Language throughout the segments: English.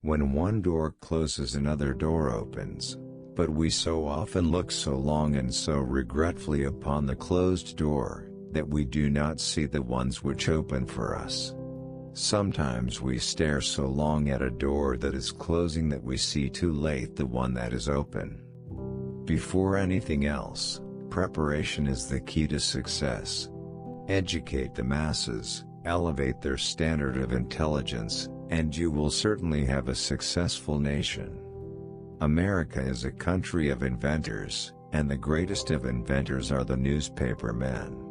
When one door closes, another door opens. But we so often look so long and so regretfully upon the closed door, that we do not see the ones which open for us. Sometimes we stare so long at a door that is closing that we see too late the one that is open. Before anything else, preparation is the key to success. Educate the masses, elevate their standard of intelligence, and you will certainly have a successful nation. America is a country of inventors, and the greatest of inventors are the newspaper men.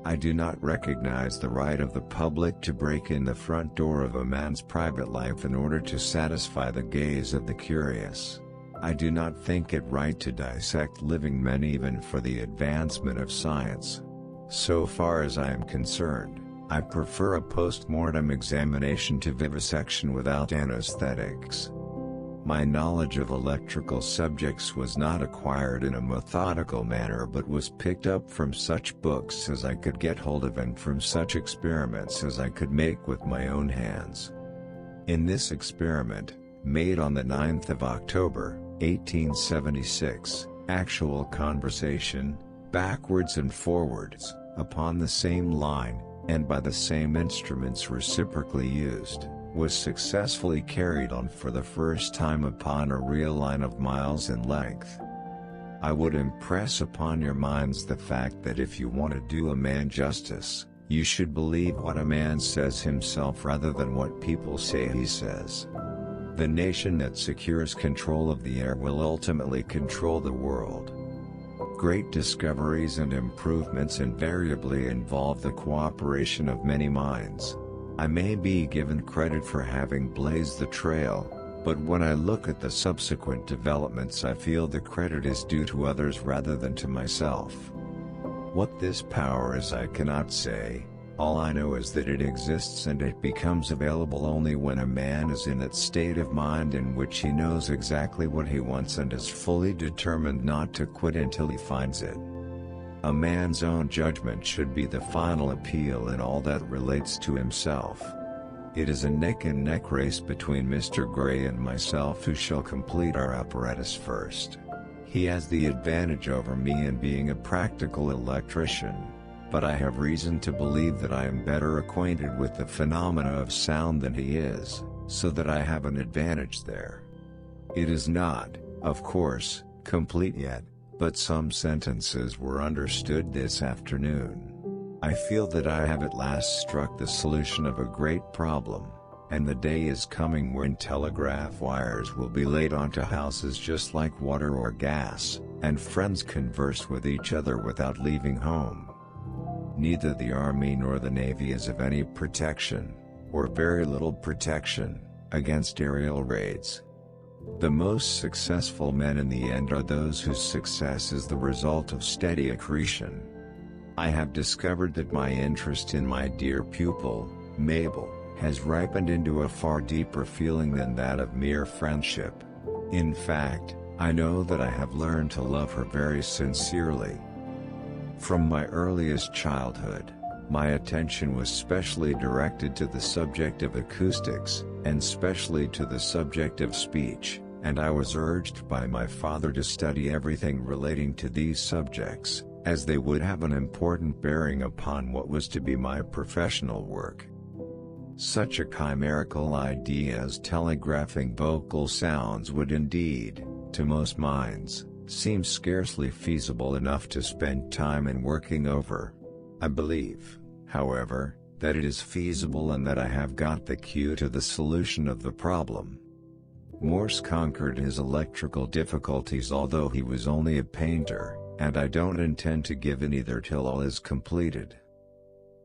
I do not recognize the right of the public to break in the front door of a man's private life in order to satisfy the gaze of the curious. I do not think it right to dissect living men even for the advancement of science. So far as I am concerned, I prefer a post-mortem examination to vivisection without anesthetics. My knowledge of electrical subjects was not acquired in a methodical manner but was picked up from such books as I could get hold of and from such experiments as I could make with my own hands. In this experiment, made on the 9th of October, 1876, actual conversation, backwards and forwards, upon the same line, and by the same instruments reciprocally used, was successfully carried on for the first time upon a real line of miles in length. I would impress upon your minds the fact that if you want to do a man justice, you should believe what a man says himself rather than what people say he says. The nation that secures control of the air will ultimately control the world. Great discoveries and improvements invariably involve the cooperation of many minds. I may be given credit for having blazed the trail, but when I look at the subsequent developments I feel the credit is due to others rather than to myself. What this power is I cannot say, all I know is that it exists and it becomes available only when a man is in that state of mind in which he knows exactly what he wants and is fully determined not to quit until he finds it. A man's own judgment should be the final appeal in all that relates to himself. It is a neck-and-neck race between Mr. Gray and myself who shall complete our apparatus first. He has the advantage over me in being a practical electrician, but I have reason to believe that I am better acquainted with the phenomena of sound than he is, so that I have an advantage there. It is not, of course, complete yet, but some sentences were understood this afternoon. I feel that I have at last struck the solution of a great problem, and the day is coming when telegraph wires will be laid onto houses just like water or gas, and friends converse with each other without leaving home. Neither the Army nor the Navy is of any protection, or very little protection, against aerial raids. The most successful men in the end are those whose success is the result of steady accretion. I have discovered that my interest in my dear pupil, Mabel, has ripened into a far deeper feeling than that of mere friendship. In fact, I know that I have learned to love her very sincerely. From my earliest childhood, my attention was specially directed to the subject of acoustics, and specially to the subject of speech, and I was urged by my father to study everything relating to these subjects, as they would have an important bearing upon what was to be my professional work. Such a chimerical idea as telegraphing vocal sounds would indeed, to most minds, seem scarcely feasible enough to spend time in working over. I believe, however, that it is feasible and that I have got the key to the solution of the problem. Morse conquered his electrical difficulties although he was only a painter, and I don't intend to give in either till all is completed.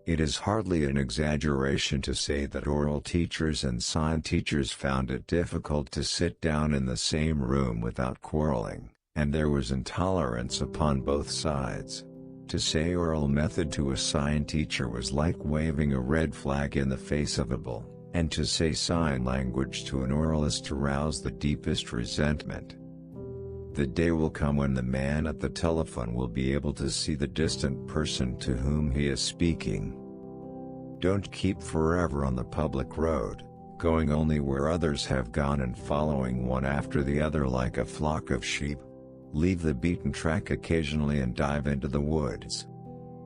It is hardly an exaggeration to say that oral teachers and sign teachers found it difficult to sit down in the same room without quarreling, and there was intolerance upon both sides. To say oral method to a sign teacher was like waving a red flag in the face of a bull, and to say sign language to an oralist to rouse the deepest resentment. The day will come when the man at the telephone will be able to see the distant person to whom he is speaking. Don't keep forever on the public road, going only where others have gone and following one after the other like a flock of sheep. Leave the beaten track occasionally and dive into the woods.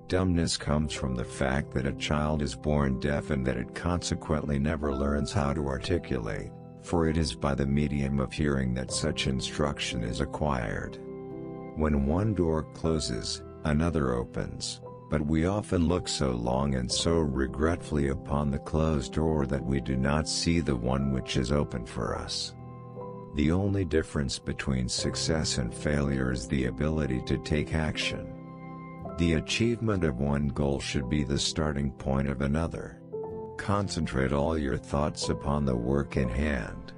Dumbness comes from the fact that a child is born deaf and that it consequently never learns how to articulate, for it is by the medium of hearing that such instruction is acquired. When one door closes, another opens, but we often look so long and so regretfully upon the closed door that we do not see the one which is open for us. The only difference between success and failure is the ability to take action. The achievement of one goal should be the starting point of another. Concentrate all your thoughts upon the work in hand.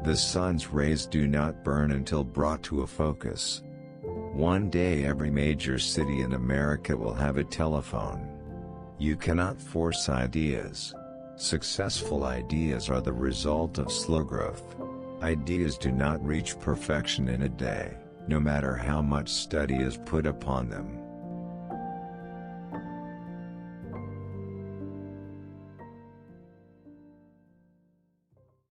The sun's rays do not burn until brought to a focus. One day every major city in America will have a telephone. You cannot force ideas. Successful ideas are the result of slow growth. Ideas do not reach perfection in a day, no matter how much study is put upon them.